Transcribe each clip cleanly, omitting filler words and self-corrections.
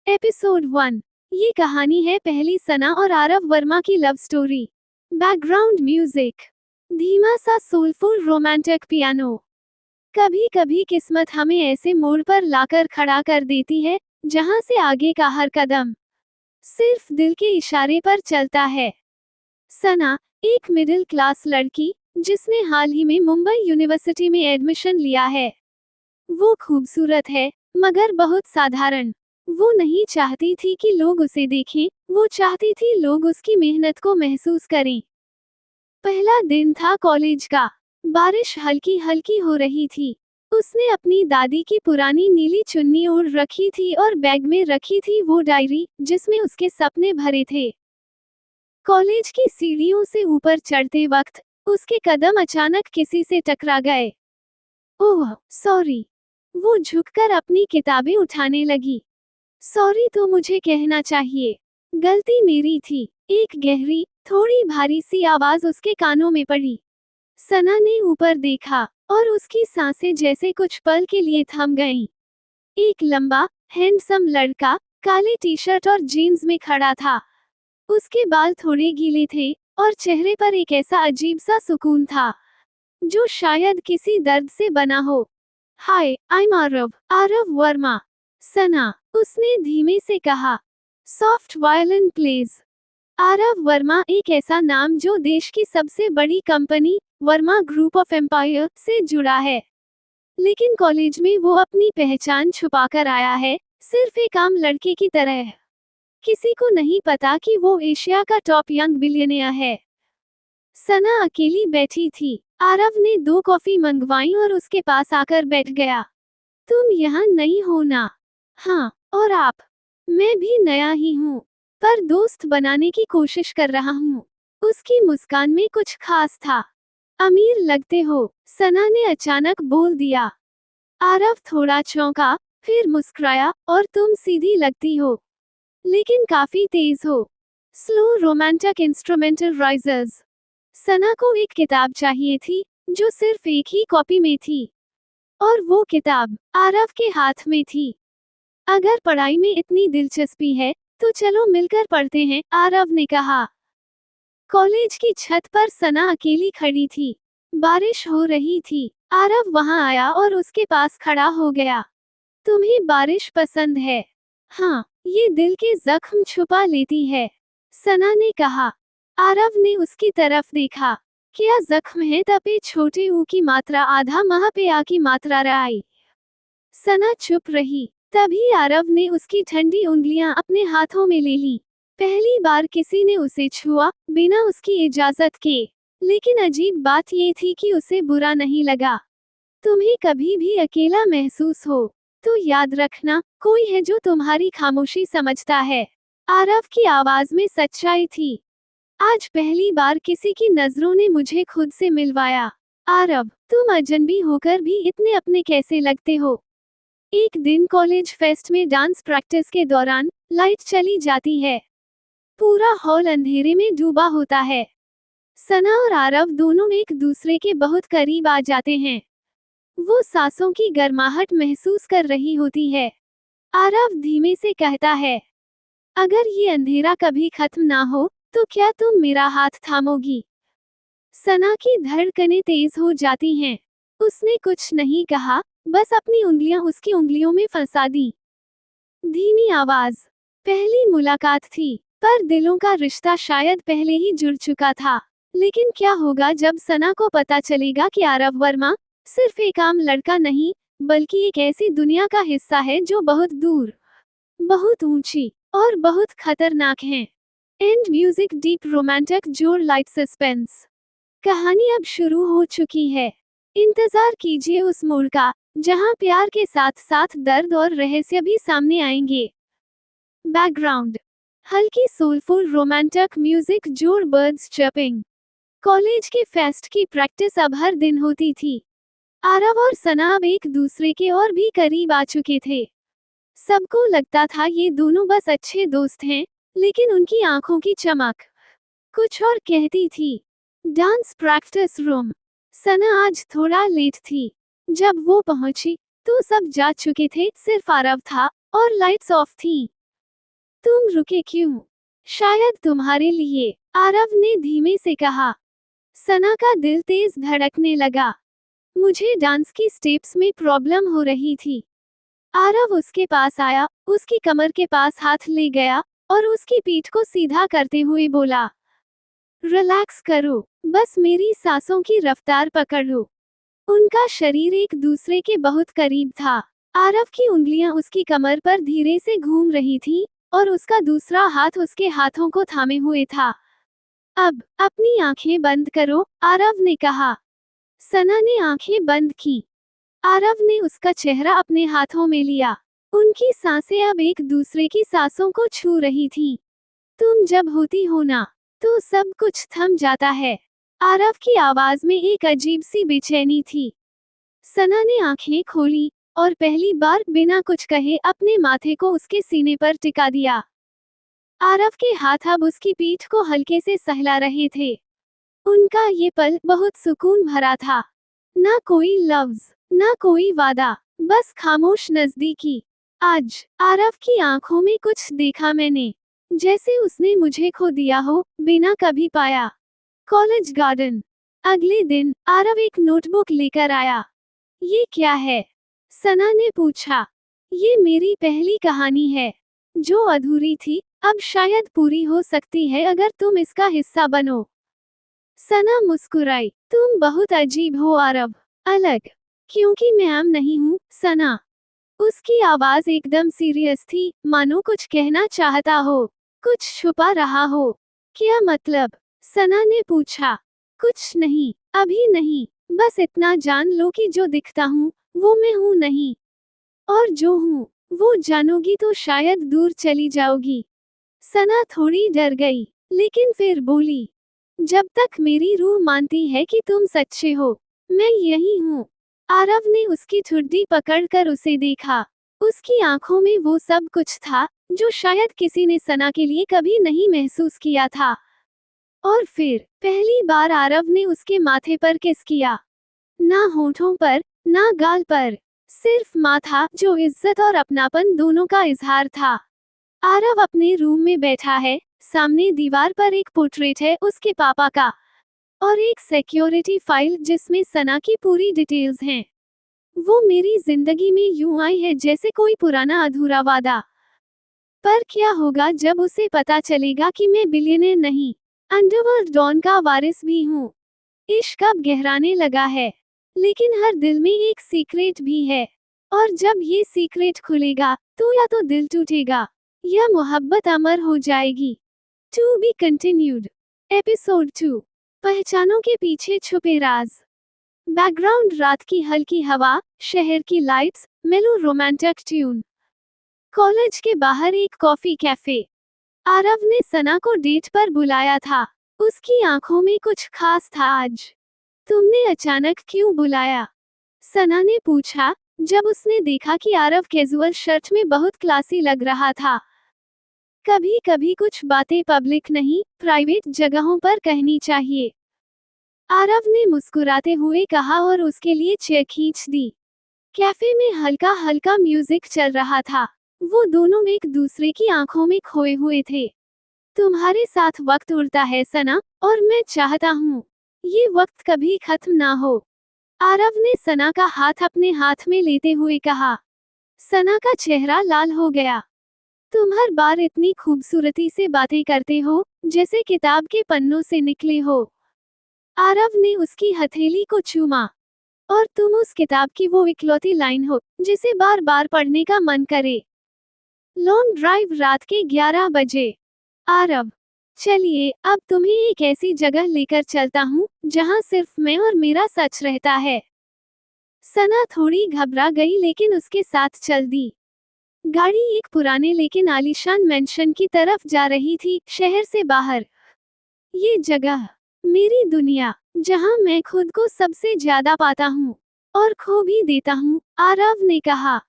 Episode 1। ये कहानी है पहली सना और आरव वर्मा की लव स्टोरी। बैकग्राउंड म्यूजिक, धीमा सा सोलफुल रोमांटिक पियानो। कभी कभी किस्मत हमें ऐसे मोड़ पर लाकर खड़ा कर देती है जहां से आगे का हर कदम सिर्फ दिल के इशारे पर चलता है। सना एक मिडिल क्लास लड़की जिसने हाल ही में मुंबई यूनिवर्सिटी में एडमिशन लिया है। वो खूबसूरत है मगर बहुत साधारण। वो नहीं चाहती थी कि लोग उसे देखें, वो चाहती थी लोग उसकी मेहनत को महसूस करें। पहला दिन था कॉलेज का। बारिश हल्की हल्की हो रही थी। उसने अपनी दादी की पुरानी नीली चुन्नी ओढ़ रखी थी और बैग में रखी थी वो डायरी जिसमें उसके सपने भरे थे। कॉलेज की सीढ़ियों से ऊपर चढ़ते वक्त उसके कदम अचानक किसी से टकरा गए। Oh sorry. वो झुककर अपनी किताबें उठाने लगी। सॉरी तो मुझे कहना चाहिए। गलती मेरी थी। एक गहरी, थोड़ी भारी सी आवाज उसके कानों में पड़ी। सना ने ऊपर देखा और उसकी सांसें जैसे कुछ पल के लिए थम गईं। एक लंबा, हैंडसम लड़का काले टी शर्ट और जीन्स में खड़ा था। उसके बाल थोड़े गीले थे और चेहरे पर एक ऐसा अजीब सा सुकून था जो शायद किसी दर्द से बना हो। Hi, I am Aarav, Aarav Verma. Sana, उसने धीमे से कहा। Soft violin plays. Aarav Verma एक ऐसा नाम जो देश की सबसे बड़ी company Verma group of empire से जुड़ा है। लेकिन कॉलेज में वो अपनी पहचान छुपाकर आया है, सिर्फ एक आम लड़के की तरह। किसी को नहीं पता कि वो एशिया का टॉप यंग बिलियनियर है। सना अकेली बैठी थी। आरव ने 2 कॉफी मंगवाई और उसके पास आकर बैठ गया। तुम यहाँ नहीं हो ना? हाँ, और आप? मैं भी नया ही हूँ, पर दोस्त बनाने की कोशिश कर रहा हूँ। उसकी मुस्कान में कुछ खास था। अमीर लगते हो, सना ने अचानक बोल दिया। आरव थोड़ा चौंका, फिर मुस्कुराया, और तुम सीधी लगती हो, लेकिन काफी तेज हो। Slow romantic instrumental risers. Sana को एक किताब चाहिए थी जो सिर्फ एक ही कॉपी में थी, और वो किताब आरव के हाथ में थी। अगर पढ़ाई में इतनी दिलचस्पी है तो चलो मिलकर पढ़ते हैं, आरव ने कहा। कॉलेज की छत पर सना अकेली खड़ी थी। बारिश हो रही थी। आरव वहां आया और उसके पास खड़ा हो गया। तुम्हें बारिश पसंद है? हाँ, ये दिल के जख्म छुपा लेती है, सना ने कहा। आरव ने उसकी तरफ देखा। क्या जख्म है? तपे छोटे ऊ की मात्रा आधा माह पे आ की मात्रा आई। सना चुप रही। तभी आरव ने उसकी ठंडी उंगलियां अपने हाथों में ले ली। पहली बार किसी ने उसे छुआ बिना उसकी इजाजत के। लेकिन अजीब बात ये थी कि उसे बुरा नहीं लगा। तुम्हें कभी भी अकेला महसूस हो तो याद रखना, कोई है जो तुम्हारी खामोशी समझता है। आरव की आवाज में सच्चाई थी। आज पहली बार किसी की नजरों ने मुझे खुद से मिलवाया। आरव, तुम अजनबी होकर भी इतने अपने कैसे लगते हो? एक दिन कॉलेज फेस्ट में डांस प्रैक्टिस के दौरान लाइट चली जाती है। पूरा हॉल अंधेरे में डूबा होता है। सना और आरव दोनों एक दूसरे के बहुत करीब आ जाते हैं। वो सांसों की गर्माहट महसूस कर रही होती है। आरव धीमे से कहता है, अगर ये अंधेरा कभी खत्म ना हो तो क्या तुम मेरा हाथ थामोगी? सना की धड़कनें तेज हो जाती हैं। उसने कुछ नहीं कहा, बस अपनी उंगलियां उसकी उंगलियों में फंसा दी। धीमी आवाज। पहली मुलाकात थी, पर दिलों का रिश्ता शायद पहले ही जुड़ चुका था। लेकिन क्या होगा जब सना को पता चलेगा कि आरव वर्मा सिर्फ एक आम लड़का नहीं, बल्कि एक ऐसी दुनिया का हिस्सा है जो बहुत दूर, बहुत ऊंची और बहुत खतरनाक है। एंड म्यूजिक डीप रोमांटिक जोर लाइट सस्पेंस। कहानी अब शुरू हो चुकी है। इंतजार कीजिए उस मोड़ का जहां प्यार के साथ साथ दर्द और रहस्य भी सामने आएंगे। बैकग्राउंड, हल्की सोलफुल रोमांटिक म्यूजिक जोर बर्ड्स चर्पिंग। कॉलेज के फेस्ट की प्रैक्टिस अब हर दिन होती थी। आरव और सना अब एक दूसरे के और भी करीब आ चुके थे। सबको लगता था ये दोनों बस अच्छे दोस्त हैं, लेकिन उनकी आंखों की चमक कुछ और कहती थी। Dance practice room. सना आज थोड़ा लेट थी। जब वो पहुंची तो सब जा चुके थे, सिर्फ आरव था और लाइट्स ऑफ थी। तुम रुके क्यों? शायद तुम्हारे लिए, आरव ने धीमे से कहा। सना का दिल तेज धड़कने लगा। मुझे डांस की स्टेप्स में प्रॉब्लम हो रही थी। आरव उसके पास आया, उसकी कमर के पास हाथ ले गया और उसकी पीठ को सीधा करते हुए बोला, रिलैक्स करो, बस मेरी सांसों की रफ्तार पकड़ो। उनका शरीर एक दूसरे के बहुत करीब था। आरव की उंगलियां उसकी कमर पर धीरे से घूम रही थीं और उसका दूसरा हाथ उसके हाथों को थामे हुए था। अब अपनी आंखें बंद करो, आरव ने कहा। सना ने आंखें बंद की। आरव ने उसका चेहरा अपने हाथों में लिया। उनकी सांसें अब एक दूसरे की सांसों को छू रही थीं। तुम जब होती हो ना, तो सब कुछ थम जाता है। आरव की आवाज में एक अजीब सी बेचैनी थी। सना ने आंखें खोली और पहली बार बिना कुछ कहे अपने माथे को उसके सीने पर टिका दिया। आरव के हाथ अब उसकी पीठ को हल्के से सहला रहे थे। उनका ये पल बहुत सुकून भरा था। ना कोई लफ्ज, ना कोई वादा, बस खामोश नजदीकी। आज आरव की आंखों में कुछ देखा मैंने, जैसे उसने मुझे खो दिया हो, बिना कभी पाया। College garden. अगले दिन आरव एक नोटबुक लेकर आया। ये क्या है? सना ने पूछा। ये मेरी पहली कहानी है, जो अधूरी थी, अब शायद पूरी हो सकती है अगर तुम इसका हिस्सा बनो। सना मुस्कुराई। तुम बहुत अजीब हो आरव। अलग? क्योंकि मैं आम नहीं हूँ, सना। उसकी आवाज एकदम सीरियस थी, मानो कुछ कहना चाहता हो, कुछ छुपा रहा हो। क्या मतलब? सना ने पूछा। कुछ नहीं, अभी नहीं, बस इतना जान लो कि जो दिखता हूँ, वो मैं हूँ नहीं। और जो हूँ, वो जानोगी तो शायद दूर चली जाओगी। सना थोड़ी डर गई, लेकिन फिर बोली, जब तक मेरी रूह मानती है कि तुम सच्चे हो, मैं यही हूँ। आरव ने उसकी ठुड्डी पकड़कर उसे देखा। उसकी आंखों में वो सब कुछ था, जो शायद किसी ने सना के लिए कभी नहीं महसूस किया था। और फिर, पहली बार आरव ने उसके माथे पर किस किया। ना होठों पर, ना गाल पर, सिर्फ माथा, जो इज्जत और अपनापन दोनों का इजहार था। आरव अपने रूम में बैठा है, सामने दीवार पर एक पोर्ट्रेट है उसके पापा का, और एक सिक्योरिटी फाइल जिसमें सना की पूरी डिटेल्स हैं। वो मेरी जिंदगी में यूं आई है जैसे कोई पुराना अधूरा वादा। पर क्या होगा जब उसे पता चलेगा कि मैं बिलियनर नहीं, अंडरवर्ल्ड डॉन का वारिस भी हूँ। इश्क अब गहराने लगा है, लेकिन हर दिल में एक सीक्रेट भी है। और जब ये सीक्रेट खुलेगा, तो या तो दिल टूटेगा, या मोहब्बत अमर हो जाएगी। To be continued. एपिसोड 2। पहचानों के पीछे छुपे राज। बैकग्राउंड रात की हल्की हवा, शहर की लाइट्स, मेलो रोमांटिक ट्यून। कॉलेज के बाहर एक कॉफी कैफे। आरव ने सना को डेट पर बुलाया था। उसकी आंखों में कुछ खास था आज। तुमने अचानक क्यों बुलाया? सना ने पूछा, जब उसने देखा कि आरव कैजुअल शर्ट में बहुत क्लासी लग रहा था। कभी कभी कुछ बातें पब्लिक नहीं, प्राइवेट जगहों पर कहनी चाहिए, आरव ने मुस्कुराते हुए कहा और उसके लिए चेयर खींच दी। कैफे में हल्का हल्का म्यूजिक चल रहा था। वो दोनों एक दूसरे की आंखों में खोए हुए थे। तुम्हारे साथ वक्त उड़ता है सना, और मैं चाहता हूँ ये वक्त कभी खत्म ना हो। आरव ने सना का हाथ अपने हाथ में लेते हुए कहा। सना का चेहरा लाल हो गया। तुम हर बार इतनी खूबसूरती से बातें करते हो, जैसे किताब के पन्नों से निकले हो। आरव ने उसकी हथेली को चूमा। और तुम उस किताब की वो इकलौती लाइन हो, जिसे बार बार पढ़ने का मन करे। लॉन्ग ड्राइव रात के 11 बजे। आरव, चलिए अब तुम्हें एक ऐसी जगह लेकर चलता हूँ, जहाँ सिर्फ मैं और मेरा सच रहता है। सना थोड़ी घबरा गई लेकिन उसके साथ चल दी। गाड़ी एक पुराने लेकिन आलीशान मेंशन की तरफ जा रही थी, शहर से बाहर। ये जगह, मेरी दुनिया, जहां मैं खुद को सबसे ज्यादा पाता हूँ और खो भी देता हूँ, आरव ने कहा।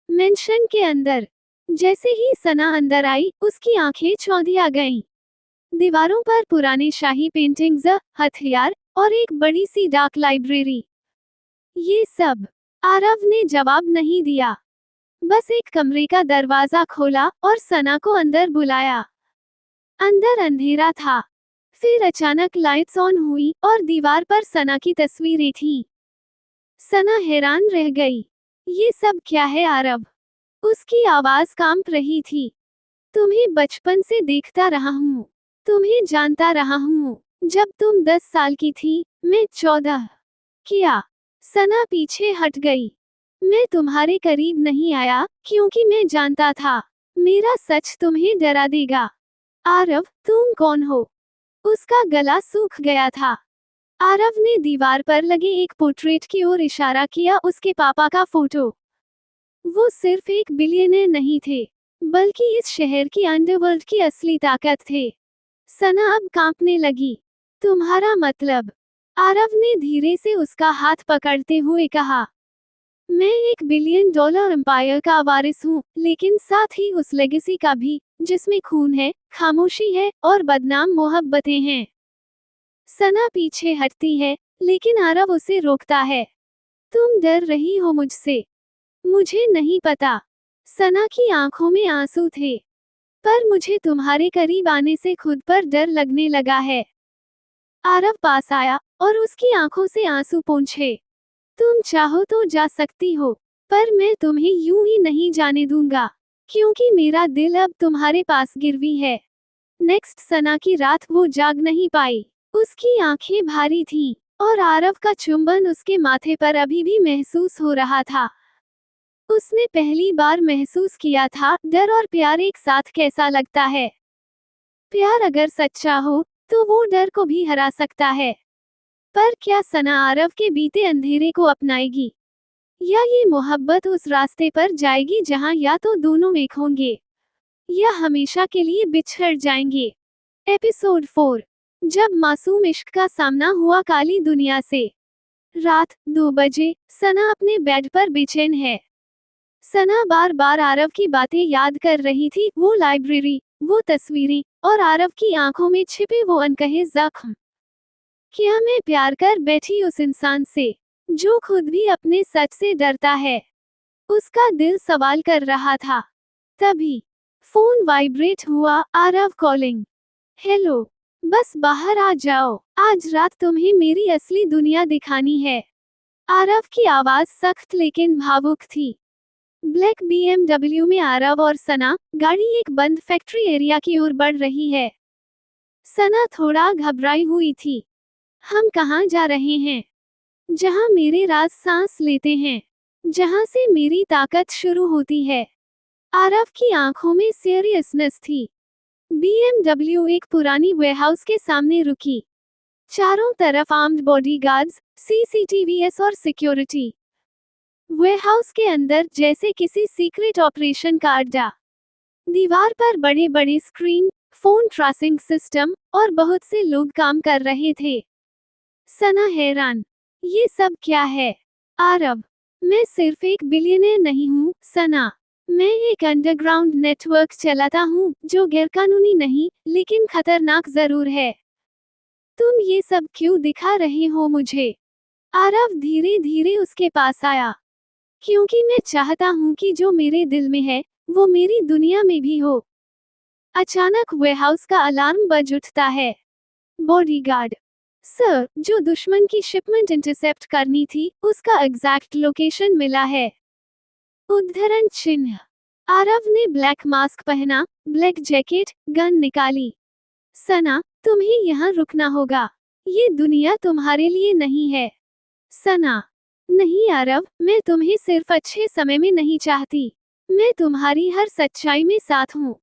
मेंशन के अंदर। जैसे ही सना अंदर आई, उसकी आंखें चौंधिया गईं। दीवारों पर पुराने शाही पेंटिंग्स, हथियार, और एक बड़ी सी डाक लाइब्रेरी। ये सब। आरव ने जवाब नहीं दिया। बस एक कमरे का दरवाजा खोला और सना को अंदर बुलाया। अंदर अंधेरा था। फिर अचानक लाइट्स ऑन हुई और दीवार पर सना की तस्वीरें थीं। सना हैरान रह गई। ये सब क्या है आरव? उसकी आवाज कांप रही थी। तुम्हें बचपन से देखता रहा हूँ। तुम्हें जानता रहा हूँ। जब तुम 10 साल की थी, मैं 14। क्या? सना पीछे हट गई। मैं तुम्हारे करीब नहीं आया, क्योंकि मैं जानता था, मेरा सच तुम्हें डरा देगा। आरव, तुम कौन हो? उसका गला सूख गया था। आरव ने दीवार पर लगे एक पोर्ट्रेट की ओर इशारा किया, उसके पापा का फोटो। वो सिर्फ एक बिलियनर नहीं थे, बल्कि इस शहर की अंडरवर्ल्ड की असली ताकत थे। सना अब कांपने लगी। तुम्हारा मतलब? आरव ने धीरे से उसका हाथ पकड़ते हुए कहा। मैं एक $1 बिलियन एम्पायर का वारिस हूँ, लेकिन साथ ही उस लेगेसी का भी, जिसमें खून है, खामोशी है और बदनाम मोहब्बतें हैं। सना पीछे हटती है, लेकिन आरव उसे रोकता है। तुम डर रही हो मुझसे? मुझे नहीं पता। सना की आंखों में आंसू थे। पर मुझे तुम्हारे करीब आने से खुद पर डर लगने लगा है। आरव पास आया और उसकी आंखों से आंसू पोंछे। तुम चाहो तो जा सकती हो, पर मैं तुम्हें यूं ही नहीं जाने दूंगा, क्योंकि मेरा दिल अब तुम्हारे पास गिरवी है। नेक्स्ट सना की रात वो जाग नहीं पाई। उसकी आंखें भारी थीं, और आरव का चुंबन उसके माथे पर अभी भी महसूस हो रहा था। उसने पहली बार महसूस किया था डर और प्यार एक साथ कैसा लगता है। प्यार अगर सच्चा हो, तो वो डर को भी हरा सकता है। पर क्या सना आरव के बीते अंधेरे को अपनाएगी? या ये मोहब्बत उस रास्ते पर जाएगी जहां या तो दोनों एक होंगे, या हमेशा के लिए बिछड़ जाएंगे। एपिसोड 4। जब मासूम इश्क का सामना हुआ काली दुनिया से। रात 2 बजे, सना अपने बेड पर बेचैन है। सना बार बार आरव की बातें याद कर रही थी, वो लाइब्रेरी, वो तस्वीरें, और आरव की आंखों में छिपे वो अनकहे जख्म। क्या मैं प्यार कर बैठी उस इंसान से, जो खुद भी अपने सच से डरता है? उसका दिल सवाल कर रहा था। तभी फोन वाइब्रेट हुआ। आरव कॉलिंग। हेलो। बस बाहर आ जाओ, आज रात तुम्हें मेरी असली दुनिया दिखानी है। आरव की आवाज सख्त लेकिन भावुक थी। ब्लैक BMW में आरव और सना, गाड़ी एक बंद फैक्ट्री एरिया की ओर बढ़ रही है। सना थोड़ा घबराई हुई थी। हम कहाँ जा रहे हैं? जहाँ मेरे राज सांस लेते हैं, जहाँ से मेरी ताकत शुरू होती है। आरव की आंखों में सीरियसनेस थी। BMW एक पुरानी वेयरहाउस के सामने रुकी। चारों तरफ आर्म्ड बॉडीगार्ड्स, CCTVs और सिक्योरिटी। वेयरहाउस के अंदर जैसे किसी सीक्रेट ऑपरेशन का अड्डा। दीवार पर बड़े बड़े स्क्रीन, फोन ट्रेसिंग सिस्टम, और बहुत से लोग काम कर रहे थे। सना हैरान। ये सब क्या है? आरव, मैं सिर्फ एक बिलियनर नहीं हूँ, सना। मैं एक अंडरग्राउंड नेटवर्क चलाता हूँ, जो गैरकानूनी नहीं, लेकिन खतरनाक जरूर है। तुम ये सब क्यों दिखा रहे हो मुझे? आरव धीरे धीरे उसके पास आया। क्योंकि मैं चाहता हूँ कि जो मेरे दिल में है, वो मेरी दुनिया में भी हो। अचानक वेयरहाउस का अलार्म बज उठता है। बॉडीगार्ड। सर, जो दुश्मन की शिपमेंट इंटरसेप्ट करनी थी, उसका एग्जैक्ट लोकेशन मिला है। उद्धरण चिन्ह। आरव ने ब्लैक मास्क पहना, ब्लैक जैकेट, गन निकाली। सना, तुम्हें यहाँ रुकना होगा। ये दुनिया तुम्हारे लिए नहीं है। सना। नहीं आरव, मैं तुम्हें सिर्फ अच्छे समय में नहीं चाहती। मैं तुम्हारी हर सच्चाई में साथ हूँ।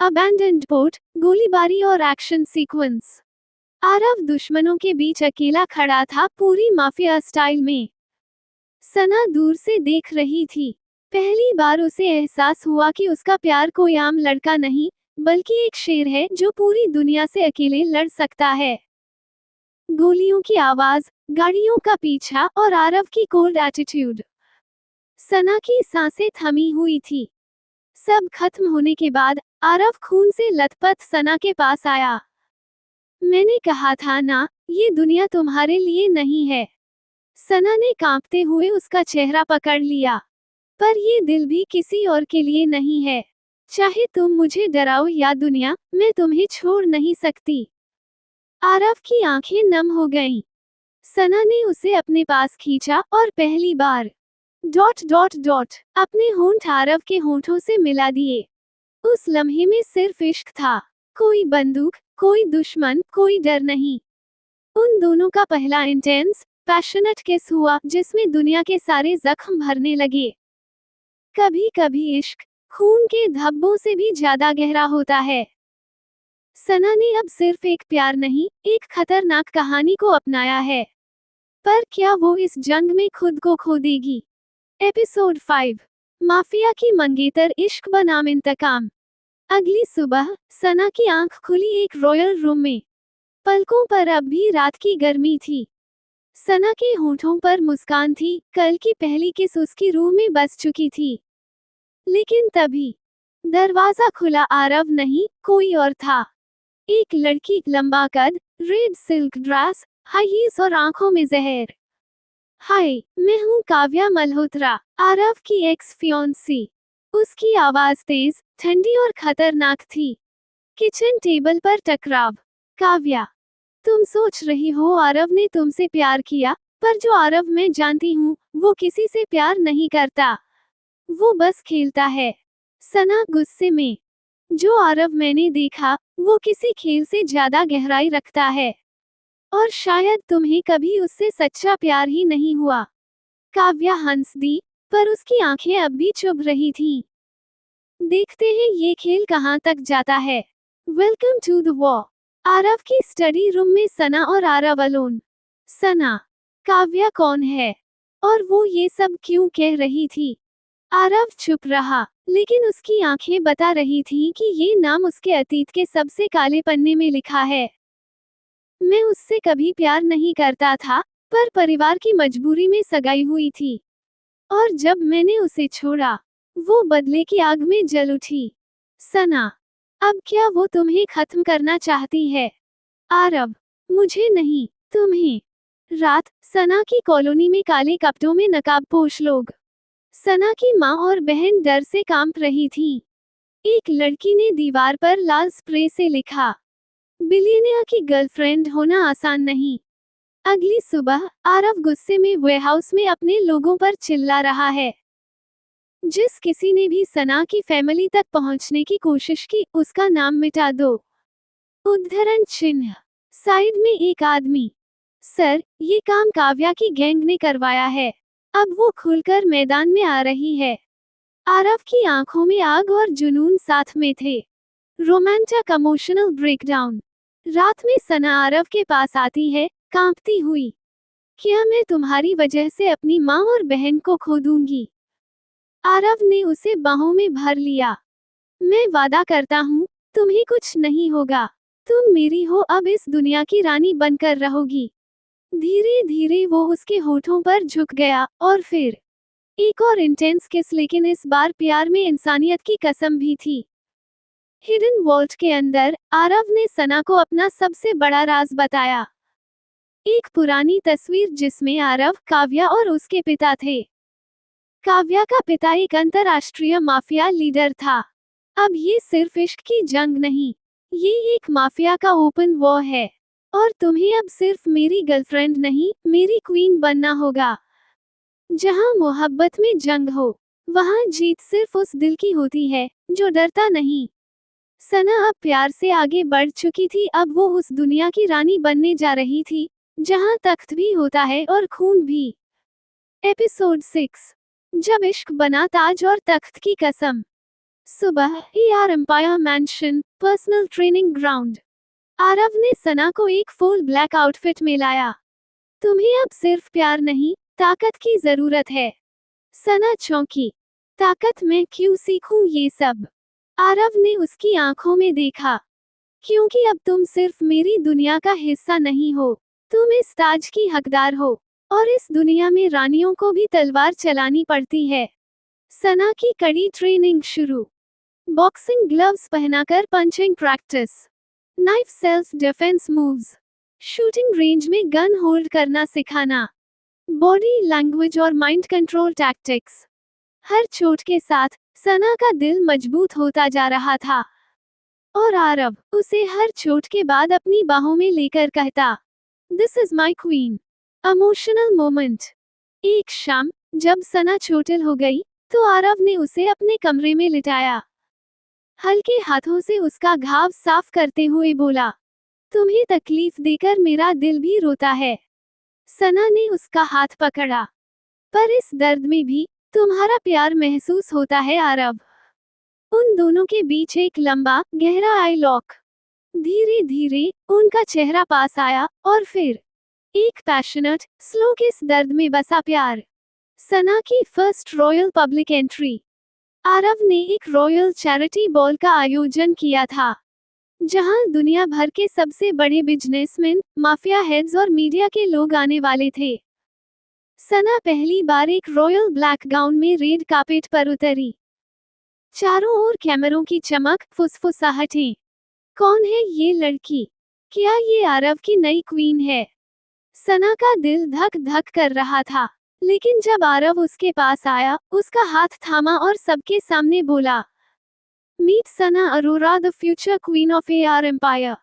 अबैंडन्ड पोर्ट, गोलीबारी और एक्शन सीक्वेंस। आरव दुश्मनों के बीच अकेला खड़ा था, पूरी माफिया स्टाइल में। सना दूर से देख रही थी। पहली बार उसे एहसास हुआ कि उसका प्यार कोई आम लड़का नहीं, बल्कि एक शेर है जो पूरी दुनिया से अकेले लड़ सकता है। गोलियों की आवाज, गाड़ियों का पीछा और आरव की कोल्ड एटीट्यूड। सना की सांसें थमी हुई थी। सब खत्म होने के बाद आरव खून से लथपथ सना के पास आया। मैंने कहा था ना, ये दुनिया तुम्हारे लिए नहीं है। सना ने कांपते हुए उसका चेहरा पकड़ लिया। पर ये दिल भी किसी और के लिए नहीं है। चाहे तुम मुझे डराओ या दुनिया, मैं तुम्हें छोड़ नहीं सकती। आरव की आंखें नम हो गईं। सना ने उसे अपने पास खींचा और पहली बार अपने होंठ आरव के होंठों से मिला दिए। उस लम्हे में सिर्फ इश्क था, कोई बंदूक, कोई दुश्मन, कोई डर नहीं। उन दोनों का पहला इंटेंस, पैशनेट किस हुआ जिसमें दुनिया के सारे जख्म भरने लगे। कभी कभी इश्क खून के धब्बों से भी ज्यादा गहरा होता है। सना ने अब सिर्फ एक प्यार नहीं, एक खतरनाक कहानी को अपनाया है। पर क्या वो इस जंग में खुद को खो देगी? एपिसोड 5, माफिया की मंगेतर इश्क बनाम इंतकाम। अगली सुबह सना की आंख खुली एक रॉयल रूम में। पलकों पर अब भी रात की गर्मी थी। सना के होंठों पर मुस्कान थी, कल की पहली किस उसकी रूह में बस चुकी थी। लेकिन तभी दरवाजा खुला। आरव नहीं, कोई और था। एक लड़की, लंबा कद, red silk dress, high heels और आंखों में जहर। हाय, मैं हूँ काव्या मल्होत्रा, आरव की एक्स फियोंसी। उसकी आवाज तेज, ठंडी और खतरनाक थी। किचन टेबल पर टकराव। काव्या, तुम सोच रही हो आरव ने तुमसे प्यार किया, पर जो आरव मैं जानती हूँ, वो किसी से प्यार नहीं करता। वो बस खेलता है। सना गुस्से में। जो आरव मैंने देखा, वो किसी खेल से ज्यादा गहराई रखता है। और शायद तुम्हें कभी उससे सच्चा प्यार ही नहीं हुआ। काव्या हंस दी, पर उसकी आंखें अब भी चुभ रही थीं। देखते हैं ये खेल कहाँ तक जाता है। Welcome to the war. Aarav की स्टडी रूम में सना और आरव अलोन। सना, काव्या कौन है? और वो ये सब क्यों कह रही थी? आरव चुप रहा, लेकिन उसकी आंखें बता रही थीं कि ये नाम उसके अतीत के सबसे काले पन्ने में लिखा है। मैं उससे कभी प्यार नहीं करता था, पर परिवार की मजबूरी में सगाई हुई थी। और जब मैंने उसे छोड़ा, वो बदले की आग में जल उठी। सना, अब क्या वो तुम्हें खत्म करना चाहती है? आरव, मुझे नहीं, तुम्हें। रात, सना की कॉलोनी में काले कपड़ों में नकाबपोश लोग। सना की माँ और बहन डर से कांप रही थीं। एक लड़की ने दीवार पर लाल स्प्रे से लिखा, बिलियनियर की गर्लफ्रेंड होना आसान नहीं। अगली सुबह आरव गुस्से में वेयरहाउस में अपने लोगों पर चिल्ला रहा है। जिस किसी ने भी सना की फैमिली तक पहुंचने की कोशिश की, उसका नाम मिटा दो। उद्धरण चिन्ह। साइड में एक आदमी। सर, ये काम काव्या की गैंग ने करवाया है। अब वो खुलकर मैदान में आ रही है। आरव की आंखों में आग और जुनून साथ में थे। Romantic emotional breakdown. रात में सना आरव के पास आती है, कांपती हुई। क्या मैं तुम्हारी वजह से अपनी माँ और बहन को खो दूंगी? आरव ने उसे बाहों में भर लिया। मैं वादा करता हूँ, तुम्हें कुछ नहीं होगा। तुम मेरी हो, अब इस दुनिया की रानी बनकर रहोगी। धीरे धीरे वो उसके होठों पर झुक गया, और फिर एक और इंटेंस किस, लेकिन इस बार प्यार में इंसानियत की कसम भी थी। हिडन वॉल्ट के अंदर आरव ने सना को अपना सबसे बड़ा राज बताया। एक पुरानी तस्वीर जिसमें आरव, काव्या और उसके पिता थे। काव्या का पिता एक अंतर्राष्ट्रीय माफिया लीडर था। अब ये सिर्फ इश्क की जंग नहीं, ये एक माफिया का ओपन वॉर है। और तुम्हें अब सिर्फ मेरी गर्लफ्रेंड नहीं, मेरी क्वीन बनना होगा। जहां मोहब्बत में जंग हो, वहां जीत सिर्फ उस दिल की होती है जो डरता नहीं। सना अब प्यार से आगे बढ़ चुकी थी। अब वो उस दुनिया की रानी बनने जा रही थी, जहां तख्त भी होता है और खून भी। एपिसोड 6, जब इश्क बना ताज और तख्त की कसम। सुबह, AR empire mansion, personal training ground. Aarav ने सना को एक फुल ब्लैक आउटफिट में लाया। तुम्हें अब सिर्फ प्यार नहीं, ताकत की जरूरत है। सना चौंकी। ताकत? मैं क्यों सीखूं ये सब? आरव ने उसकी आंखों में देखा। क्योंकि अब तुम सिर्फ मेरी दुनिया का हिस्सा नहीं हो, तुम इस ताज की हकदार हो। और इस दुनिया में रानियों को भी तलवार चलानी पड़ती है। सना की कड़ी ट्रेनिंग शुरू। बॉक्सिंग ग्लव्स पहनाकर punching practice, knife self defence moves, shooting range में गन होल्ड करना सिखाना, बॉडी लैंग्वेज और माइंड कंट्रोल टैक्टिक्स। हर चोट के साथ सना का दिल मजबूत होता जा रहा था और आरव उसे हर चोट के बाद अपनी बाहों में लेकर कहता, this is my queen. Emotional moment. एक शाम जब सना चोटिल हो गई तो आरव ने उसे अपने कमरे में लिटाया। हल्के हाथों से उसका घाव साफ करते हुए बोला, तुम्हें तकलीफ देकर मेरा दिल भी रोता है। सना ने उसका हाथ पकड़ा, पर इस दर्द में भी तुम्हारा प्यार महसूस होता है आरव। उन दोनों के बीच एक लंबा गहरा आई लॉक। धीरे धीरे उनका चेहरा पास आया और फिर एक पैशनेट स्लो किस, दर्द में बसा प्यार। सना की first royal public entry. Aarav ने एक रॉयल चैरिटी बॉल का आयोजन किया था जहां दुनिया भर के सबसे बड़े बिजनेसमैन, माफिया हेड्स और मीडिया के लोग आने वाले थे। सना पहली बार एक रॉयल ब्लैक गाउन में रेड कार्पेट पर उतरी। चारों ओर कैमरों की चमक, फुसफुसाहटें। कौन है ये लड़की? क्या ये आरव की नई क्वीन है? सना का दिल धक धक कर रहा था, लेकिन जब आरव उसके पास आया, उसका हाथ थामा और सबके सामने बोला, meet Sana Arora, the future queen of AR empire.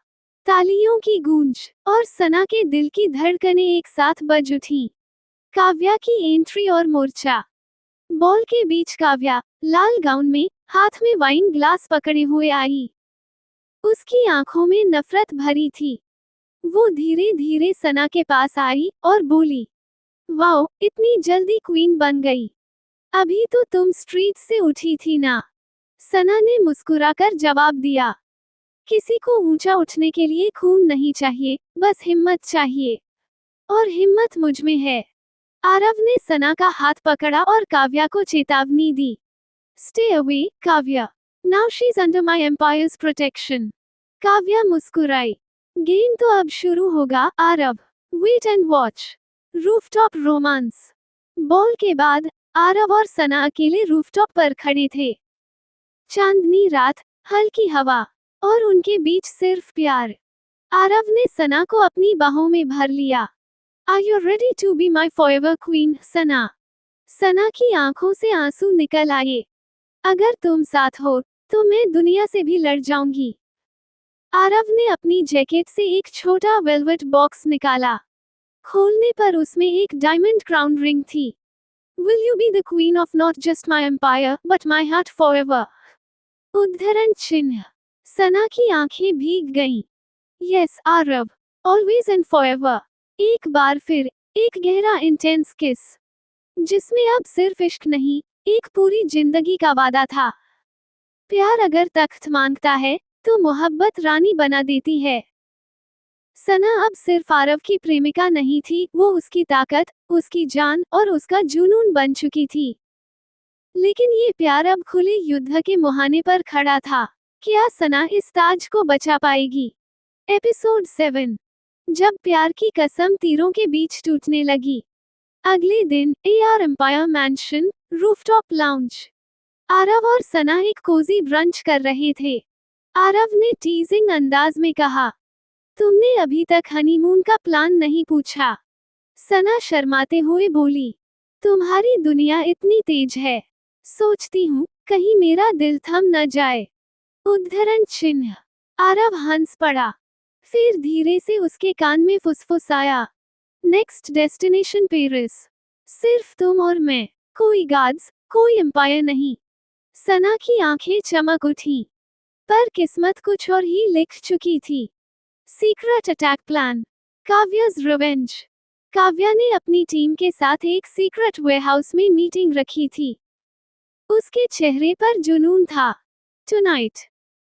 तालियों की गूंज और सना के दिल की धड़कनें एक साथ बज उठी। काव्या की एंट्री और मोर्चा। बॉल के बीच काव्या लाल गाउन में, हाथ में वाइन ग्लास पकड़े हुए आई। उसकी आंखों में नफरत भरी थी। वो धीरे धीरे सना के पास आई और बोली, वाओ, इतनी जल्दी क्वीन बन गई। अभी तो तुम स्ट्रीट से उठी थी ना? सना ने मुस्कुराकर जवाब दिया, किसी को ऊंचा उठने के लिए खून नहीं चाहिए, बस हिम्मत चाहिए। और हिम्मत मुझ में है। आरव ने सना का हाथ पकड़ा और काव्या को चेतावनी दी, stay away Kavya, now she is under my empire's protection. Kavya मुस्कुराई, गेम तो अब शुरू होगा Aarav, wait and watch. Rooftop romance. Ball के बाद आरव और सना अकेले रूफटॉप पर खड़े थे। चांदनी रात, हल्की हवा और उनके बीच सिर्फ प्यार। आरव ने सना को अपनी बाहों में भर लिया। Are you ready to be my forever queen, सना? सना की आंखों से आंसू निकल आए। अगर तुम साथ हो तो मैं दुनिया से भी लड़ जाऊंगी। आरव ने अपनी जैकेट से एक छोटा वेलवेट बॉक्स निकाला। खोलने पर उसमें एक डायमंड क्राउन रिंग थी। Will you be the queen of not just my empire, but my heart forever? उद्धरण चिन्ह। सना की आंखें भीग गईं। Yes, Aarav, always and forever। एक बार फिर एक गहरा इंटेंस किस, जिसमें अब सिर्फ इश्क नहीं, एक पूरी जिंदगी का वादा था। प्यार अगर तख्त मांगता है तो मोहब्बत रानी बना देती है। सना अब सिर्फ आरव की प्रेमिका नहीं थी, वो उसकी ताकत, उसकी जान और उसका जुनून बन चुकी थी। लेकिन ये प्यार अब खुले युद्ध के मुहाने पर खड़ा था। क्या सना इस ताज को बचा पाएगी? एपिसोड 7। जब प्यार की कसम तीरों के बीच टूटने लगी। अगले दिन AR empire mansion, rooftop lounge. Aarav और सना एक कोजी ब्रंच कर रहे थे। आरव ने टीजिंग अंदाज में कहा, तुमने अभी तक हनीमून का प्लान नहीं पूछा। सना शर्माते हुए बोली, तुम्हारी दुनिया इतनी तेज है, सोचती हूँ कहीं मेरा दिल थम न जाए। उद्धरण चिन्ह। आरव हंस पड़ा, फिर धीरे से उसके कान में फुसफुसाया, नेक्स्ट डेस्टिनेशन पेरिस। सिर्फ तुम और मैं, कोई गार्ड्स, कोई एम्पायर नहीं। सना की आंखें चमक उठी, पर किस्मत कुछ और ही लिख चुकी थी। Secret attack plan, Kavya's revenge. Kavya ने अपनी टीम के साथ एक सीक्रेट वेयरहाउस में मीटिंग रखी थी। उसके चेहरे पर जुनून था। Tonight,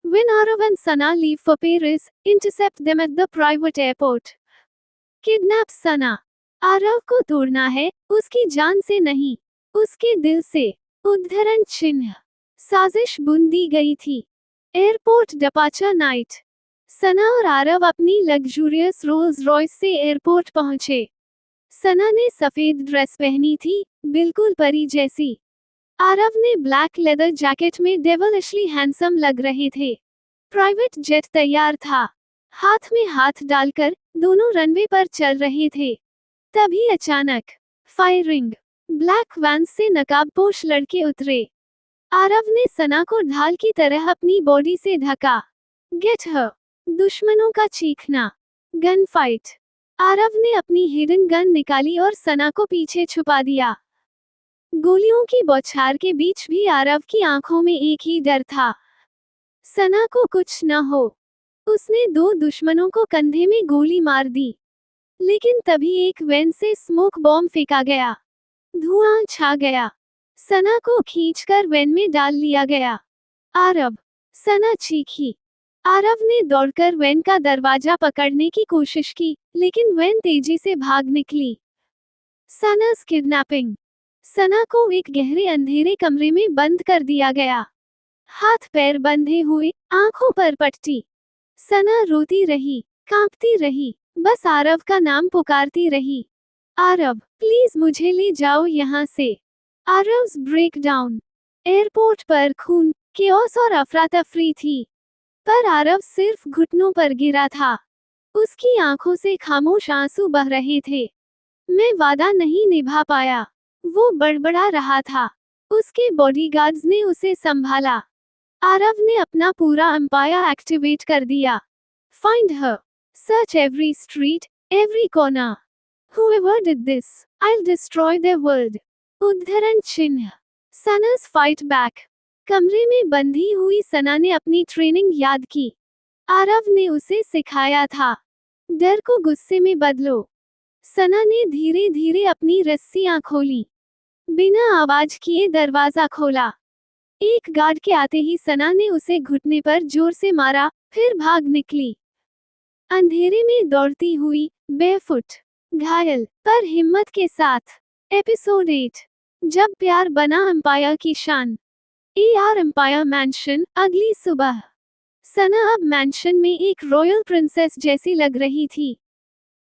when Arav and Sana leave for Paris, intercept them at the private airport. Kidnap Sana. Aarav को तोड़ना है, उसकी जान से नहीं, उसके दिल से। उद्धरण चिन्ह। साजिश बुन दी गई थी। Airport departure night. सना और आरव अपनी लग्जूरियस रोल्स रॉयस से एयरपोर्ट पहुंचे। सना ने सफेद ड्रेस पहनी थी, बिल्कुल परी जैसी। आरव ने ब्लैक लेदर जैकेट में डेविलिशली हैंडसम लग रहे थे। प्राइवेट जेट तैयार था। हाथ में हाथ डालकर दोनों रनवे पर चल रहे थे। तभी अचानक फायरिंग। ब्लैक वैन से नकाबपोश लड़के उतरे। आरव ने सना को ढाल की तरह अपनी बॉडी से ढका। Get her. दुश्मनों का चीखना। Gun fight. आरव ने अपनी हिडन गन निकाली और सना को पीछे छुपा दिया। गोलियों की बौछार के बीच भी आरव की आंखों में एक ही डर था, सना को कुछ न हो। उसने दो दुश्मनों को कंधे में गोली मार दी, लेकिन तभी एक वैन से स्मोक बॉम्ब फेंका गया। धुआं छा गया। सना को खींचकर वैन में डाल लिया गया। आरव। सना चीखी। आरव ने दौड़कर वैन का दरवाजा पकड़ने की कोशिश की, लेकिन वैन तेजी से भाग निकली। सना's किडनैपिंग। सना को एक गहरे अंधेरे कमरे में बंद कर दिया गया। हाथ पैर बंधे हुए, आंखों पर पट्टी। सना रोती रही, कांपती रही, बस आरव का नाम पुकारती रही। आरव, प्लीज मुझे ले जाओ यहाँ से। आरव्स ब्रेकडाउन। एयरपोर्ट पर खून, केओस और अफरा-तफरी थी, पर आरव सिर्फ घुटनों पर गिरा था। उसकी आंखों से खामोश आंसू बह रहे थे। मैं वादा नहीं निभा पाया, वो बड़बड़ा रहा था। उसके बॉडीगार्ड्स ने उसे संभाला। आरव ने अपना पूरा एम्पायर एक्टिवेट कर दिया। Find her, search every street, every corner. Whoever did this, I'll destroy their world. उद्धरण चिन्ह। सना's फाइट बैक। कमरे में बंधी हुई सना ने अपनी ट्रेनिंग याद की। आरव ने उसे सिखाया था, डर को गुस्से में बदलो। सना ने धीरे धीरे अपनी रस्सियां खोली। बिना आवाज किए दरवाजा खोला। एक गार्ड के आते ही सना ने उसे घुटने पर जोर से मारा, फिर भाग निकली। अंधेरे में दौड़ती हुई, बेफुट, घायल, पर हिम्मत के साथ। एपिसोड 8। जब प्यार बना एम्पायर की शान। AR empire mansion. अगली सुबह सना अब मैंशन में एक रॉयल प्रिंसेस जैसी लग रही थी।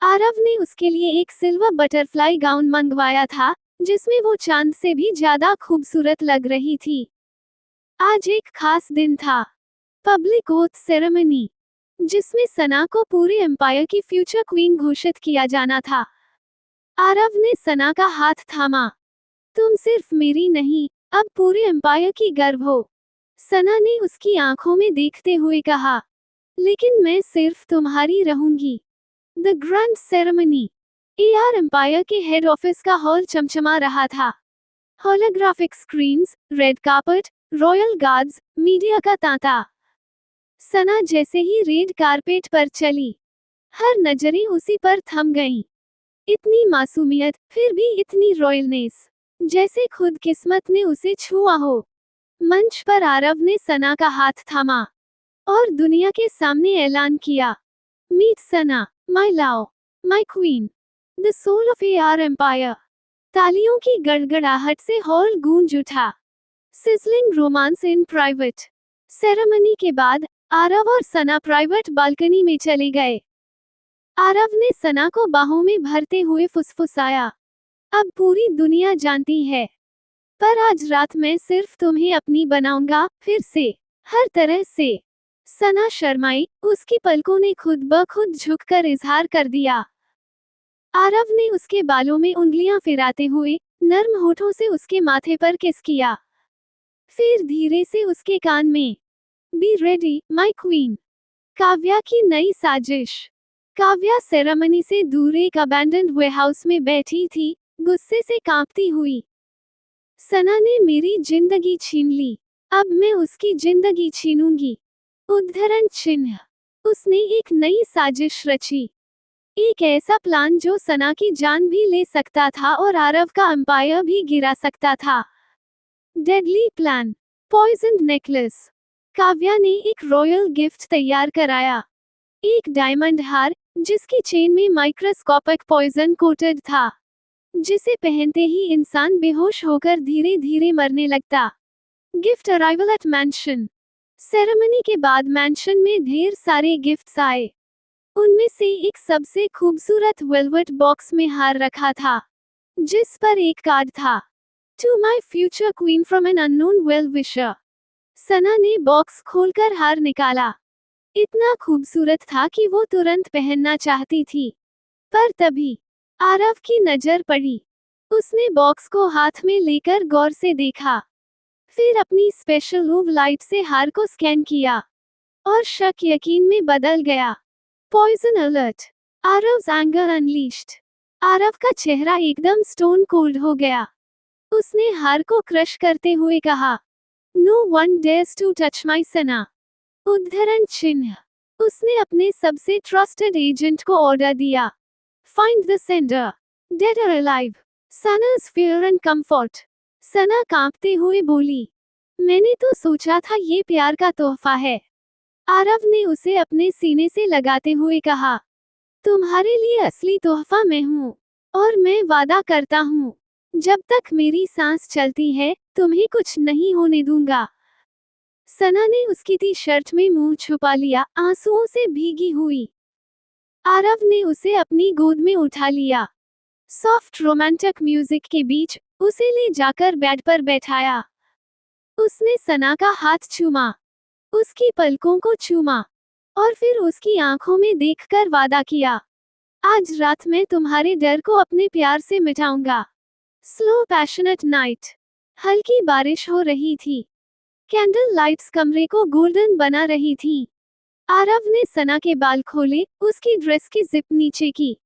आरव ने उसके लिए एक सिल्वर बटरफ्लाई गाउन मंगवाया था, जिसमें वो चांद से भी ज्यादा खूबसूरत लग रही थी। आज एक खास दिन था, पब्लिक ओथ सेरेमनी, जिसमें सना को पूरे एम्पायर की फ्यूचर क्वीन घोषित किया जाना था। आरव ने सना का हाथ थामा। तुम सिर्फ मेरी नहीं, अब पूरे एम्पायर की गर्व हो, सना ने उसकी आंखों में देखते हुए कहा। लेकिन मैं सिर्फ तुम्हारी रहूंगी। The grand ceremony. AR empire के हेड ऑफिस का हॉल चमचमा रहा था। Holographic screens, red carpet, royal guards, media का तांता। सना जैसे ही रेड कारपेट पर चली, हर नजरें उसी पर थम गईं। इतनी मासूमियत, फिर भी इतनी रॉयलनेस, जैसे खुद किस्मत ने उसे छुआ हो। मंच पर आरव ने सना का हाथ थामा और दुनिया के सामने ऐलान किया, meet Sana, my love, my queen, the soul of AR empire. तालियों की गड़गड़ाहट से हॉल गूंज उठा। Sizzling romance in private. Ceremony के बाद आरव और सना प्राइवेट बालकनी में चले गए। आरव ने सना को बाहों में भरते हुए फुसफुसाया, अब पूरी दुनिया जानती है, पर आज रात मैं सिर्फ तुम्हें अपनी बनाऊंगा, फिर से, हर तरह से। सना शर्माई, उसकी पलकों ने खुद ब खुद झुककर इजहार कर दिया। आरव ने उसके बालों में उंगलियां फिराते हुए नर्म होठों से उसके माथे पर किस किया। फिर धीरे से उसके कान में, be ready, my queen. Kavya की नई साजिश। काव्या सेरेमनी से दूर एक अबैंडन्ड वेयरहाउस में बैठी थी, गुस्से से कांपती हुई। सना ने मेरी जिंदगी छीन ली, अब मैं उसकी जिंदगी छीनूंगी। उद्धरण चिन्ह। उसने एक नई साजिश रची, एक ऐसा प्लान जो सना की जान भी ले सकता था और आरव का एम्पायर भी गिरा सकता था। Deadly plan. Poisoned necklace. Kavya ने एक रॉयल गिफ्ट तैयार कराया, एक डायमंड हार, जिसकी चेन में माइक्रोस्कोपिक पॉइजन कोटेड था, जिसे पहनते ही इंसान बेहोश होकर धीरे धीरे मरने लगता। Gift arrival at mansion. Ceremony के बाद मैंशन में ढेर सारे गिफ्ट्स आए। उनमें से एक सबसे खूबसूरत वेलवेट बॉक्स में हार रखा था, जिस पर एक कार्ड था, to my future queen from an unknown well wisher. Sana ने बॉक्स खोलकर हार निकाला। इतना खूबसूरत था कि वो तुरंत पहनना चाहती थी, पर तभी आरव की नजर पड़ी। उसने बॉक्स को हाथ में लेकर गौर से देखा, फिर अपनी स्पेशल लूव लाइट से हार को स्कैन किया और शक यकीन में बदल गया। Poison alert. Aarav's anger unleashed. Aarav का चेहरा एकदम स्टोन कोल्ड हो गया। उसने हार को क्रश करते हुए कहा, no one dares to touch my Sana. उद्धरण चिन्ह। उसने अपने सबसे ट्रस्टेड एजेंट को ऑर्डर दिया, फाइंड द सेंडर, डेड और alive. Sana's fear and comfort। Sana कांपते हुए बोली, मैंने तो सोचा था ये प्यार का तोहफा है। आरव ने उसे अपने सीने से लगाते हुए कहा, तुम्हारे लिए असली तोहफा मैं हूँ, और मैं वादा करता हूँ, जब तक मेरी सांस चलती है, तुम्हें कुछ नहीं होने दूंगा। सना ने उसकी टी शर्ट में मुंह छुपा लिया, आंसुओं से भीगी हुई। आरव ने उसे अपनी गोद में उठा लिया। सॉफ्ट रोमांटिक म्यूजिक के बीच उसे ले जाकर बेड पर बैठाया। उसने सना का हाथ चूमा, उसकी पलकों को चूमा, और फिर उसकी आंखों में देखकर वादा किया, आज रात मैं तुम्हारे डर को अपने प्यार से मिटाऊंगा। Slow passionate night. हल्की बारिश हो रही थी। कैंडल लाइट्स कमरे को गोल्डन बना रही थी। आरव ने सना के बाल खोले, उसकी ड्रेस की जिप नीचे की।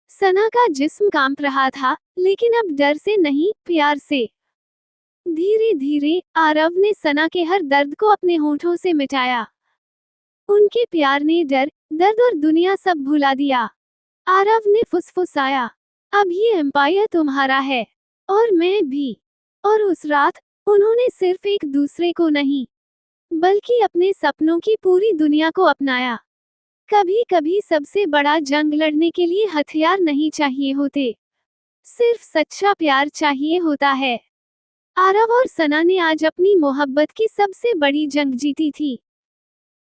सना का जिस्म कांप रहा था, लेकिन अब डर से नहीं, प्यार से। धीरे धीरे आरव ने सना के हर दर्द को अपने होठों से मिटाया। उनके प्यार ने डर, दर्द और दुनिया सब भुला दिया। आरव ने फुसफुसाया, अब ये एम्पायर तुम्हारा है, और मैं भी। और उस रात उन्होंने सिर्फ एक दूसरे को नहीं, बल्कि अपने सपनों की पूरी दुनिया को अपनाया। कभी कभी सबसे बड़ा जंग लड़ने के लिए हथियार नहीं चाहिए होते, सिर्फ सच्चा प्यार चाहिए होता है। आरव और सना ने आज अपनी मोहब्बत की सबसे बड़ी जंग जीती थी।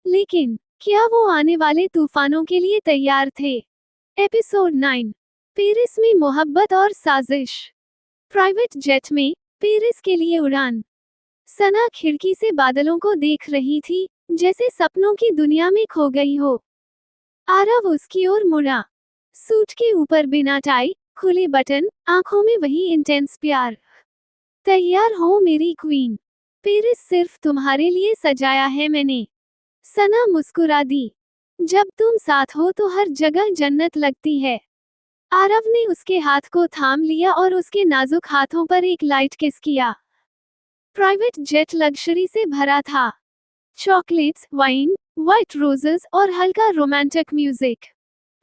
लेकिन क्या वो आने वाले तूफानों के लिए तैयार थे? एपिसोड 9। पेरिस में मोहब्बत और साजिश। प्राइवेट जेट में पेरिस के लिए उड़ान। सना खिड़की से बादलों को देख रही थी, जैसे सपनों की दुनिया में खो गई हो। आरव उसकी ओर मुड़ा। सूट के ऊपर बिना टाई, खुले बटन, आंखों में वही इंटेंस प्यार। तैयार हो मेरी क्वीन, पेरिस सिर्फ तुम्हारे लिए सजाया है मैंने। सना मुस्कुरा दी। जब तुम साथ हो तो हर जगह जन्नत लगती है। आरव ने उसके हाथ को थाम लिया और उसके नाजुक हाथों पर एक लाइट किस किया। प्राइवेट जेट लग्जरी से भरा था। चॉकलेट्स, वाइन, व्हाइट रोजेस और हल्का romantic music.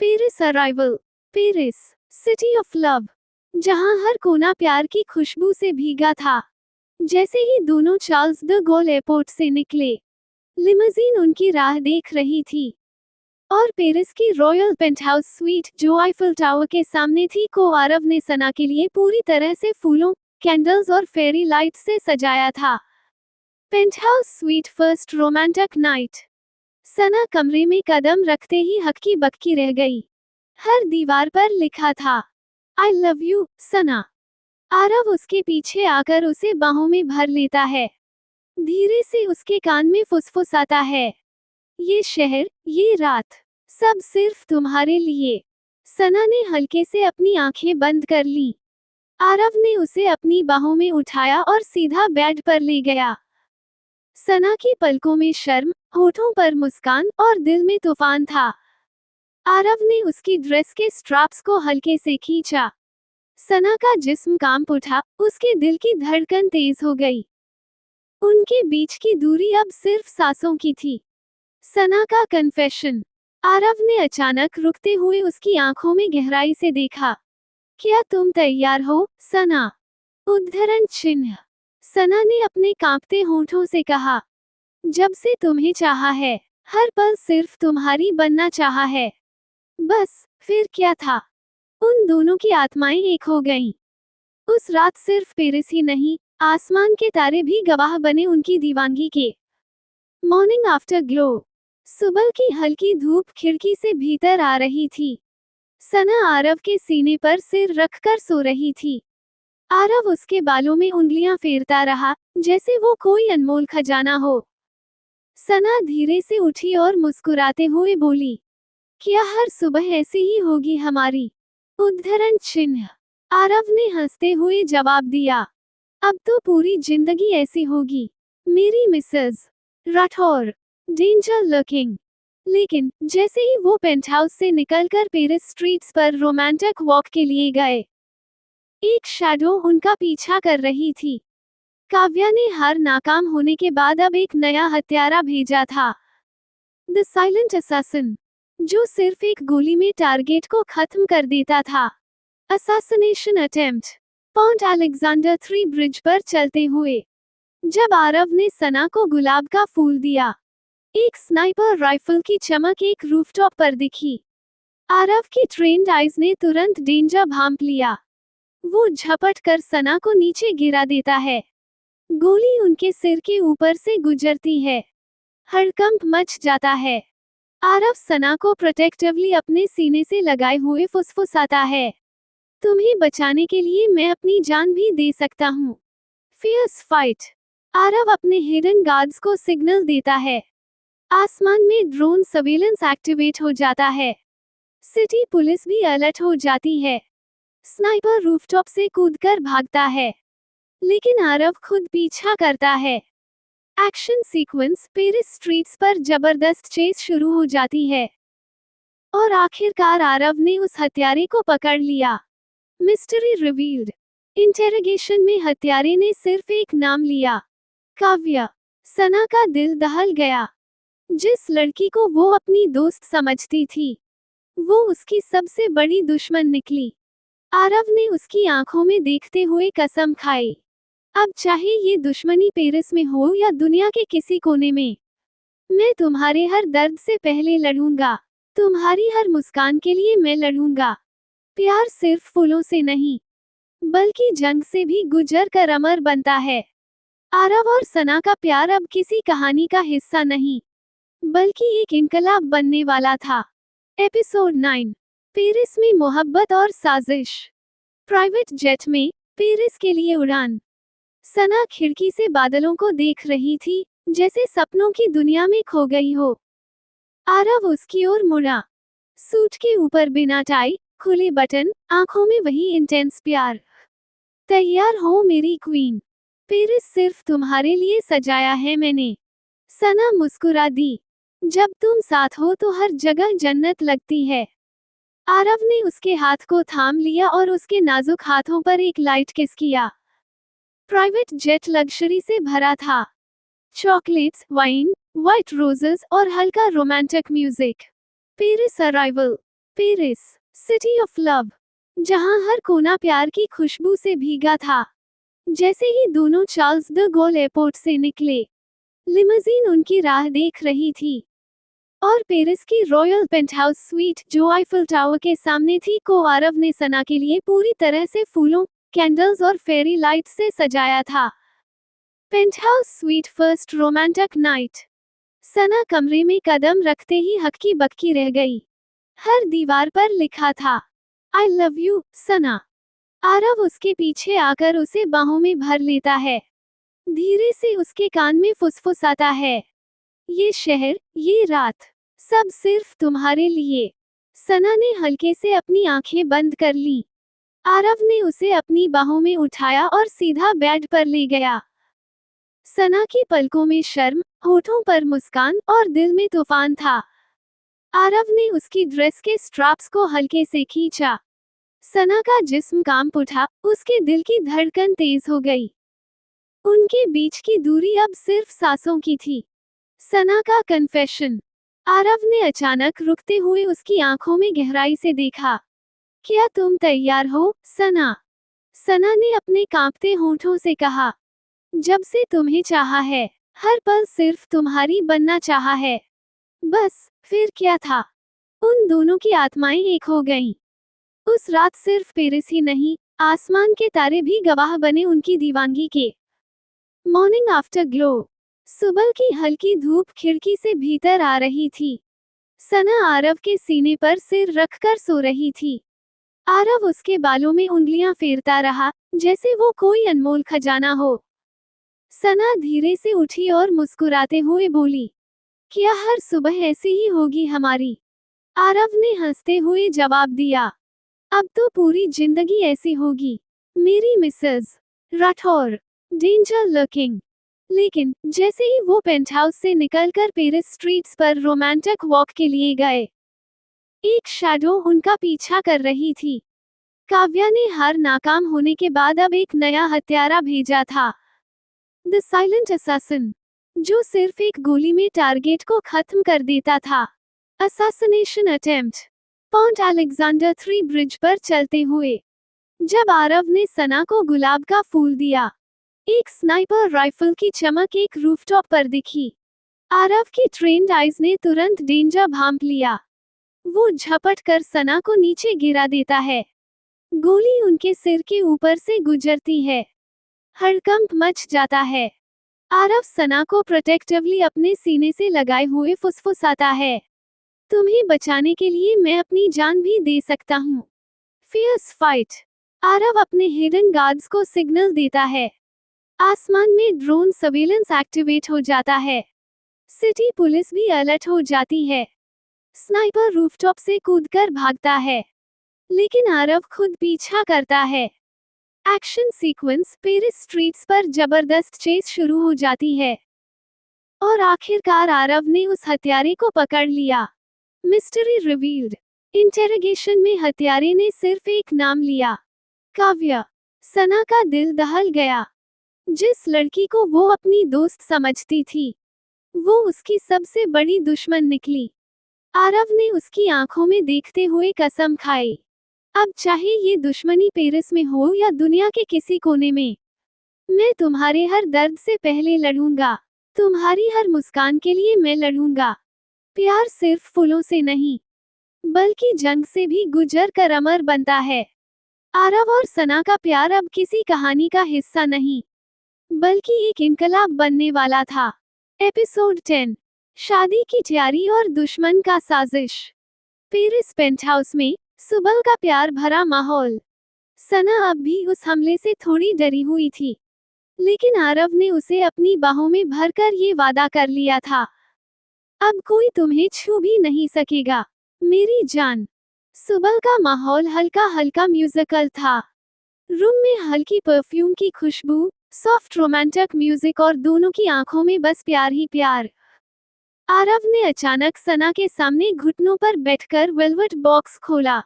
Paris arrival. Paris, city of love, जहां हर कोना प्यार की खुशबू से भीगा था। जैसे ही दोनों चार्ल्स द गॉल एयरपोर्ट से निकले, लिमोजीन उनकी राह देख रही थी, और पेरिस की रॉयल पेंटहाउस स्वीट जो आईफिल टावर के सामने थी को आरव ने सना के लिए पूरी तरह से फूलों, कैंडल्स और फेरी लाइट से सजाया था। Penthouse suite first romantic night. Sana कमरे में कदम रखते ही हक्की बक्की रह गई। हर दीवार पर लिखा था, आई लव यू सना। आरव उसके पीछे आकर उसे बाहों में भर लेता है। धीरे से उसके कान में फुसफुसाता है, ये शहर, ये रात, सब सिर्फ तुम्हारे लिए। सना ने हल्के से अपनी आंखें बंद कर ली। आरव ने उसे अपनी बाहों में उठाया और सीधा बेड पर ले गया। सना की पलकों में शर्म, होठों पर मुस्कान और दिल में तूफान था। आरव ने उसकी ड्रेस के स्ट्रैप्स को हल्के से खींचा। सना का जिस्म कांप उठा, उसके दिल की धड़कन तेज हो गई। उनके बीच की दूरी अब सिर्फ सांसों की थी। सना का कन्फेशन। आरव ने अचानक रुकते हुए उसकी आंखों में गहराई से देखा। क्या तुम तैयार हो, सना? उद्धरण चिन्ह। सना ने अपने कांपते होठों से कहा, जब से तुम्हें चाहा है, हर पल सिर्फ तुम्हारी बनना चाहा है। बस, फिर क्या था? उन दोनों की आत्माएं एक हो गईं। उस रात सिर्फ पेरिस ही नहीं, आसमान के तारे भी गवाह बने उनकी दीवानगी के। Morning after glow. सुबह की हल्की धूप खिड़की से भीतर आ रही थी। सना आरव के सीने पर सिर रखकर सो रही थी। आरव उसके बालों में उंगलियां फेरता रहा, जैसे वो कोई अनमोल खजाना हो। सना धीरे से उठी और मुस्कुराते हुए बोली, क्या हर सुबह ऐसी ही होगी हमारी? उद्धरण चिन्ह। आरव ने हंसते हुए जवाब दिया, अब तो पूरी जिंदगी ऐसी होगी मेरी मिसेस राठौर, डेंजर लुकिंग। लेकिन जैसे ही वो पेंटहाउस से निकलकर पेरिस स्ट्रीट्स पर रोमांटिक वॉक के लिए गए, एक शैडो उनका पीछा कर रही थी। काव्या ने हार नाकाम होने के बाद अब एक नया हत्यारा भेजा था, द साइलेंट असैसिन, जो सिर्फ एक गोली में टारगेट को खत्म कर देता था। Assassination attempt. Point Alexander 3 bridge पर चलते हुए जब आरव ने सना को गुलाब का फूल दिया, एक स्नाइपर राइफल की चमक एक रूफटॉप पर दिखी। आरव की ट्रेन्ड आइज ने तुरंत डेंजर भांप लिया। वो झपट कर सना को नीचे गिरा देता है। गोली उनके सिर के ऊपर से गुजरती है। हड़कंप मच जाता है। आरव सना को प्रोटेक्टिवली अपने सीने से लगाए हुए फुसफुसाता है, तुम्हें बचाने के लिए मैं अपनी जान भी दे सकता हूँ। Fears fight. आरव अपने हिडन गार्ड्स को सिग्नल देता है। आसमान में ड्रोन सर्वेलेंस एक्टिवेट हो जाता है। सिटी पुलिस भी अलर्ट हो जाती है। स्नाइपर रूफटॉप से कूदकर भागता है, लेकिन आरव खुद पीछा करता है। Action sequence. पेरिस स्ट्रीट्स पर जबरदस्त चेस शुरू हो जाती है और आखिरकार आरव ने उस हत्यारे को पकड़ लिया। Mystery revealed. इंटेरोगेशन में हत्यारे ने सिर्फ एक नाम लिया, काव्या। सना का दिल दहल गया। जिस लड़की को वो अपनी दोस्त समझती थी, वो उसकी सबसे बड़ी दुश्मन निकली। आरव ने उसकी आंखों में देखते हुए कसम खाई, अब चाहे ये दुश्मनी पेरिस में हो या दुनिया के किसी कोने में, मैं तुम्हारे हर दर्द से पहले लड़ूंगा। तुम्हारी हर मुस्कान के लिए मैं लड़ूंगा। प्यार सिर्फ फूलों से नहीं, बल्कि जंग से भी गुजर कर अमर बनता है। आरव और सना का प्यार अब किसी कहानी का हिस्सा नहीं, बल्कि एक इनकलाब बनने वाला था। एपिसोड 9। पेरिस में मोहब्बत और साजिश। प्राइवेट जेट में पेरिस के लिए उड़ान। सना खिड़की से बादलों को देख रही थी, जैसे सपनों की दुनिया में खो गई हो। आरव उसकी ओर मुड़ा। सूट के ऊपर बिना टाई, खुले बटन, आंखों में वही इंटेंस प्यार। तैयार हो मेरी क्वीन, पेरिस सिर्फ तुम्हारे लिए सजाया है मैंने। सना मुस्कुरा दी। जब तुम साथ हो तो हर जगह जन्नत लगती है। आरव ने उसके हाथ को थाम लिया और उसके नाजुक हाथों पर एक लाइट किस किया। प्राइवेट जेट लग्जरी से भरा था। चॉकलेट्स, वाइन, व्हाइट रोजेस और हल्का romantic music. Paris arrival. Paris, city of love, जहां हर कोना प्यार की खुशबू से भीगा था। जैसे ही दोनों चार्ल्स द गॉल एयरपोर्ट से निकले, लिमोजीन उनकी राह देख रही थी और पेरिस की रॉयल पेंटहाउस स्वीट, जो आईफल टावर के सामने थी, को आरव ने सना के लिए पूरी तरह से फूलों, कैंडल्स और फेरी लाइट्स से सजाया था। Penthouse suite first romantic night. Sana कमरे में कदम रखते ही हक्की बक्की रह गई। हर दीवार पर लिखा था, आई लव यू सना। आरव उसके पीछे आकर उसे बाहों में भर लेता है। धीरे से उसके कान में फुसफुसाता है, ये शहर, ये रात, सब सिर्फ तुम्हारे लिए। सना ने हल्के से अपनी आंखें बंद कर ली। आरव ने उसे अपनी बाहों में उठाया और सीधा बेड पर ले गया। सना की पलकों में शर्म, होठों पर मुस्कान और दिल में तूफान था। आरव ने उसकी ड्रेस के स्ट्रैप्स को हल्के से खींचा। सना का जिस्म कांप उठा, उसके दिल की धड़कन तेज हो गई। उनके बीच की दूरी अब सिर्फ सांसों की थी। सना का कन्फेशन। आरव ने अचानक रुकते हुए उसकी आंखों में गहराई से देखा। क्या तुम तैयार हो, सना? सना ने अपने कांपते होठों से कहा, जब से तुम्हें चाहा है, हर पल सिर्फ तुम्हारी बनना चाहा है। बस, फिर क्या था? उन दोनों की आत्माएं एक हो गईं। उस रात सिर्फ पेरिस ही नहीं, आसमान के तारे भी गवाह बने उनकी दीवानगी के। Morning after glow. सुबह की हल्की धूप खिड़की से भीतर आ रही थी। सना आरव के सीने पर सिर रखकर सो रही थी। आरव उसके बालों में उंगलियां फेरता रहा, जैसे वो कोई अनमोल खजाना हो। सना धीरे से उठी और मुस्कुराते हुए बोली, क्या हर सुबह ऐसी ही होगी हमारी? आरव ने हंसते हुए जवाब दिया, अब तो पूरी जिंदगी ऐसी होगी। मेरी मिसेस राठौर, डेंजर लर्किंग। लेकिन जैसे ही वो पेंटहाउस से निकलकर पेरिस स्ट्रीट्स पर रोमांटिक वॉक के लिए गए, एक शैडो उनका पीछा कर रही थी। काव्या ने हार नाकाम होने के बाद अब एक नया हत्यारा भेजा था, द साइलेंट असैसिन, जो सिर्फ एक गोली में टारगेट को खत्म कर देता था। Assassination attempt. Point Alexander 3 bridge पर चलते हुए जब आरव ने सना को गुलाब का फूल दिया, एक स्नाइपर राइफल की चमक एक रूफटॉप पर दिखी। आरव की ट्रेन्ड आइज ने तुरंत डेंजर भांप लिया। वो झपट कर सना को नीचे गिरा देता है। गोली उनके सिर के ऊपर से गुजरती है। हड़कंप मच जाता है। आरव सना को प्रोटेक्टिवली अपने सीने से लगाए हुए फुसफुसाता है, तुम्हें बचाने के लिए मैं अपनी जान भी दे सकता हूँ। Fears fight. आरव अपने हिडन गार्ड्स को सिग्नल देता है। आसमान में ड्रोन सर्वेलेंस एक्टिवेट हो जाता है। सिटी पुलिस भी अलर्ट हो जाती है। स्नाइपर रूफटॉप से कूदकर भागता है, लेकिन आरव खुद पीछा करता है। Action sequence. पेरिस स्ट्रीट्स पर जबरदस्त चेस शुरू हो जाती है और आखिरकार आरव ने उस हत्यारे को पकड़ लिया। Mystery revealed. इंटेरोगेशन में हत्यारे ने सिर्फ एक नाम लिया, काव्या। सना का दिल दहल गया। जिस लड़की को वो अपनी दोस्त समझती थी, वो उसकी सबसे बड़ी दुश्मन निकली। आरव ने उसकी आंखों में देखते हुए कसम खाई, अब चाहे ये दुश्मनी पेरिस में हो या दुनिया के किसी कोने में, मैं तुम्हारे हर दर्द से पहले लड़ूंगा। तुम्हारी हर मुस्कान के लिए मैं लड़ूंगा। प्यार सिर्फ फूलों से नहीं, बल्कि जंग से भी गुजर कर अमर बनता है। आरव और सना का प्यार अब किसी कहानी का हिस्सा नहीं, बल्कि एक इनकलाब बनने वाला था। एपिसोड 10। शादी की तैयारी और दुश्मन का साजिश। पेरिस पेंटहाउस में सुबह का प्यार भरा माहौल। सना अब भी उस हमले से थोड़ी डरी हुई थी, लेकिन आरव ने उसे अपनी बाहों में भरकर ये वादा कर लिया था, अब कोई तुम्हें छू भी नहीं सकेगा, मेरी जान। सुबह का माहौल हल्का हल्का म्यूजिकल था। रूम में हल्की परफ्यूम की खुशबू, सॉफ्ट रोमांटिक म्यूजिक और दोनों की आंखों में बस प्यार ही प्यार। आरव ने अचानक सना के सामने घुटनों पर बैठकर वेलवेट बॉक्स खोला।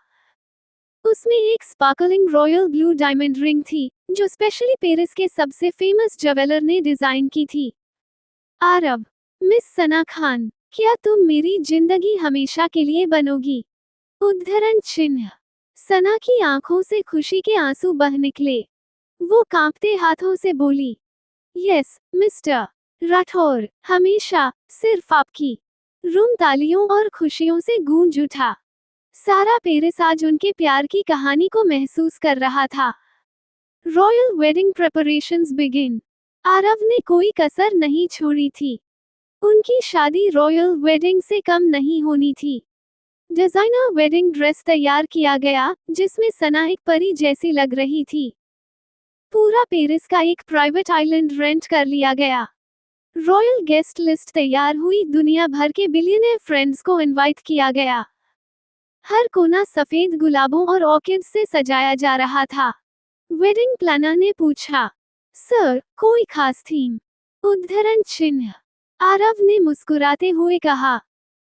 उसमें एक sparkling royal blue diamond ring थी, जो स्पेशली पेरिस के सबसे फेमस ज्वेलर ने डिजाइन की थी। आरव, मिस सना खान, क्या तुम मेरी जिंदगी हमेशा के लिए बनोगी? उद्धरण चिन्ह। सना की आंखों से खुशी के आंसू बह निकले। वो कांपते हाथों से बोली, यस मिस्टर राठौर, हमेशा, सिर्फ आपकी। रूम तालियों और खुशियों से गूंज उठा। सारा पेरिस आज उनके प्यार की कहानी को महसूस कर रहा था। Royal wedding preparations begin. Aarav ने कोई कसर नहीं छोड़ी थी। उनकी शादी रॉयल वेडिंग से कम नहीं होनी थी। डिजाइनर वेडिंग ड्रेस तैयार किया गया, जिसमें सना एक परी जैसी लग रही थी। पूरा पेरिस का एक प्राइवेट आइलैंड रेंट कर लिया गया। रॉयल गेस्ट लिस्ट तैयार हुई, दुनिया भर के बिलियनर फ्रेंड्स को इनवाइट किया गया। हर कोना सफेद गुलाबों और ऑर्किड्स से सजाया जा रहा था। वेडिंग प्लानर ने पूछा, सर, कोई खास थीम? उद्धरण चिन्ह। आरव ने मुस्कुराते हुए कहा,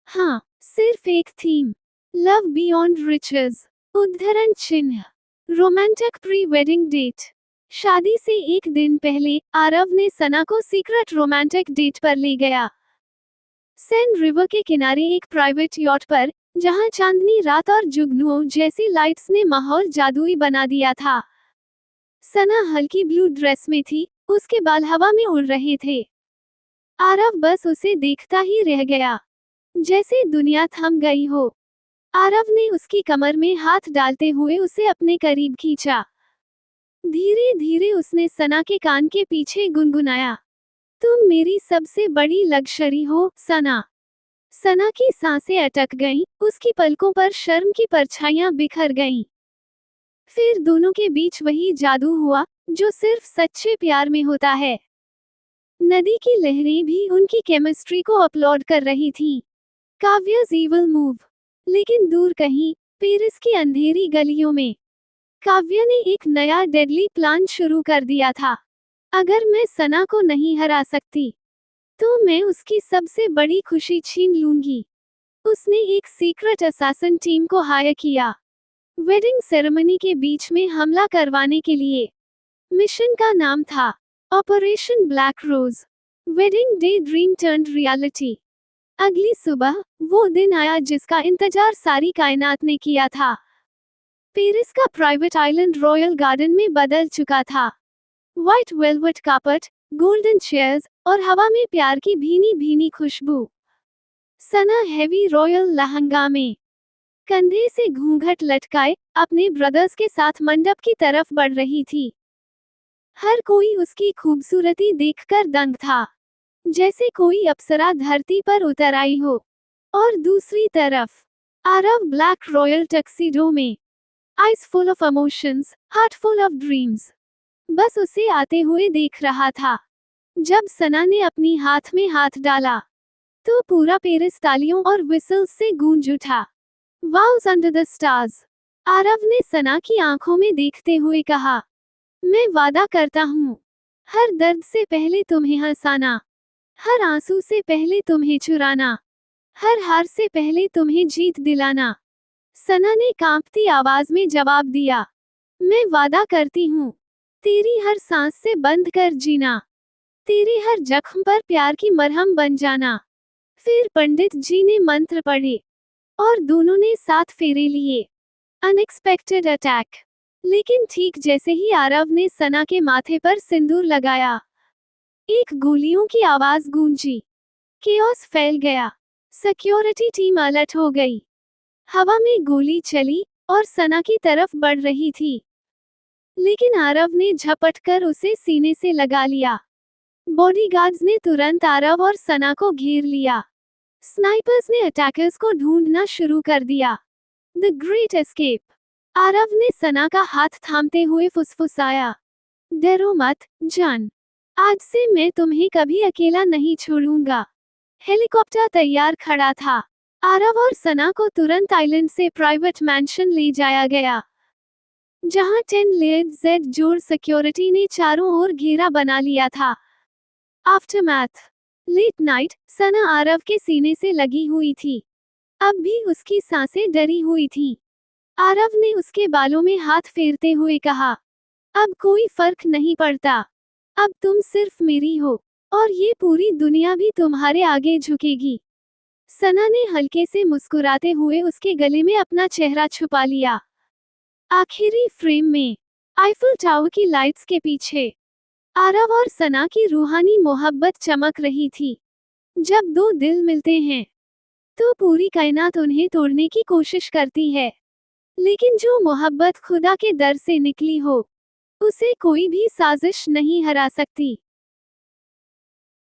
हाँ, सिर्फ एक थीम, लव बियॉन्ड रिचेस। उद्धरण चिन्ह। Romantic pre wedding date. शादी से एक दिन पहले आरव ने सना को सीक्रेट रोमांटिक डेट पर ले गया। सेन रिवर के किनारे एक प्राइवेट यॉट पर, जहां चांदनी रात और जुगनुओं जैसी लाइट्स ने माहौल जादुई बना दिया था। सना हल्की ब्लू ड्रेस में थी, उसके बाल हवा में उड़ रहे थे। आरव बस उसे देखता ही रह गया, जैसे दुनिया थम गई हो। आरव ने उसकी कमर में हाथ डालते हुए उसे अपने करीब खींचा। धीरे धीरे उसने सना के कान के पीछे गुनगुनाया, तुम मेरी सबसे बड़ी लग्जरी हो, सना। सना की सांसें अटक गईं, उसकी पलकों पर शर्म की परछाइयां बिखर गईं। फिर दोनों के बीच वही जादू हुआ, जो सिर्फ सच्चे प्यार में होता है। नदी की लहरें भी उनकी केमिस्ट्री को अपलॉड कर रही थीं। काव्या's evil मूव। लेकिन दूर कहीं, पेरिस की अंधेरी गलियों में काव्या ने एक नया डेडली प्लान शुरू कर दिया था। अगर मैं सना को नहीं हरा सकती तो मैं उसकी सबसे बड़ी खुशी छीन लूंगी। उसने एक सीक्रेट असैसिन टीम को हायर किया, वेडिंग सेरेमनी के बीच में हमला करवाने के लिए। मिशन का नाम था operation black rose. Wedding day dream turned reality. अगली सुबह वो दिन आया जिसका इंतजार सारी कायनात ने किया था। पेरिस का प्राइवेट आइलैंड रॉयल गार्डन में बदल चुका था। White velvet carpet, golden chairs और हवा में प्यार की भीनी भीनी खुशबू। सना हेवी रॉयल लहंगा में कंधे से घूंघट लटकाए अपने ब्रदर्स के साथ मंडप की तरफ बढ़ रही थी। हर कोई उसकी खूबसूरती देखकर दंग था, जैसे कोई अप्सरा धरती पर उतर आई हो। और दूसरी तरफ आरव ब्लैक रॉयल टक्सीडो में, eyes full of emotions, heart full of dreams, बस उसे आते हुए देख रहा था। जब सना ने अपनी हाथ में हाथ डाला तो पूरा पेरिस तालियों और विसल्स से गूंज उठा। Vows under the stars, Aarav ने सना की आंखों में देखते हुए कहा। मैं वादा करता हूँ, हर दर्द से पहले तुम्हें हंसाना, हर आंसू से पहले तुम्हें चुराना, हर हार से पहले तुम्हें जीत दिलाना। सना ने कांपती आवाज में जवाब दिया। मैं वादा करती हूँ, तेरी हर सांस से बंध कर जीना, तेरे हर जख्म पर प्यार की मरहम बन जाना। फिर पंडित जी ने मंत्र पढ़े और दोनों ने 7 फेरे लिए। Unexpected attack. लेकिन ठीक जैसे ही आरव ने सना के माथे पर सिंदूर लगाया, एक गोलियों की आवाज गूंजी। केओस फैल गया। सिक्योरिटी टीम अलर्ट हो गई। हवा में गोली चली और सना की तरफ बढ़ रही थी, लेकिन आरव ने झपटकर उसे सीने से लगा लिया। बॉडीगार्ड्स ने तुरंत आरव और सना को घेर लिया। स्नाइपर्स ने अटैकर्स को ढूंढना शुरू कर दिया। The great escape. आरव ने सना का हाथ थामते हुए फुसफुसाया। डरो मत जान, आज से मैं तुम्हें कभी अकेला नहीं छोड़ूंगा। हेलीकॉप्टर तैयार खड़ा था। आरव और सना को तुरंत आइलैंड से प्राइवेट मैंशन ले जाया गया, जहां 10 लेयर्ड जेड जोर सिक्योरिटी ने चारों ओर घेरा बना लिया था। Aftermath. Late night. Sana Aarav के सीने से लगी हुई थी। अब भी उसकी सांसें डरी हुई थीं। आरव ने उसके बालों में हाथ फेरते हुए कहा, अब कोई फर्क नहीं पड़ता। अब तुम सिर्फ मेरी हो और ये पूरी दुनिया भी तुम्हारे आगे झुकेगी। सना ने हल्के से मुस्कुराते हुए उसके गले में अपना चेहरा छुपा लिया। आखिरी फ्रेम में आईफल टावर की लाइट्स के पीछे आरव और सना की रूहानी मोहब्बत चमक रही थी। जब दो दिल मिलते हैं तो पूरी कायनात उन्हें तोड़ने की कोशिश करती है, लेकिन जो मोहब्बत खुदा के दर से निकली हो, उसे कोई भी साजिश नहीं हरा सकती।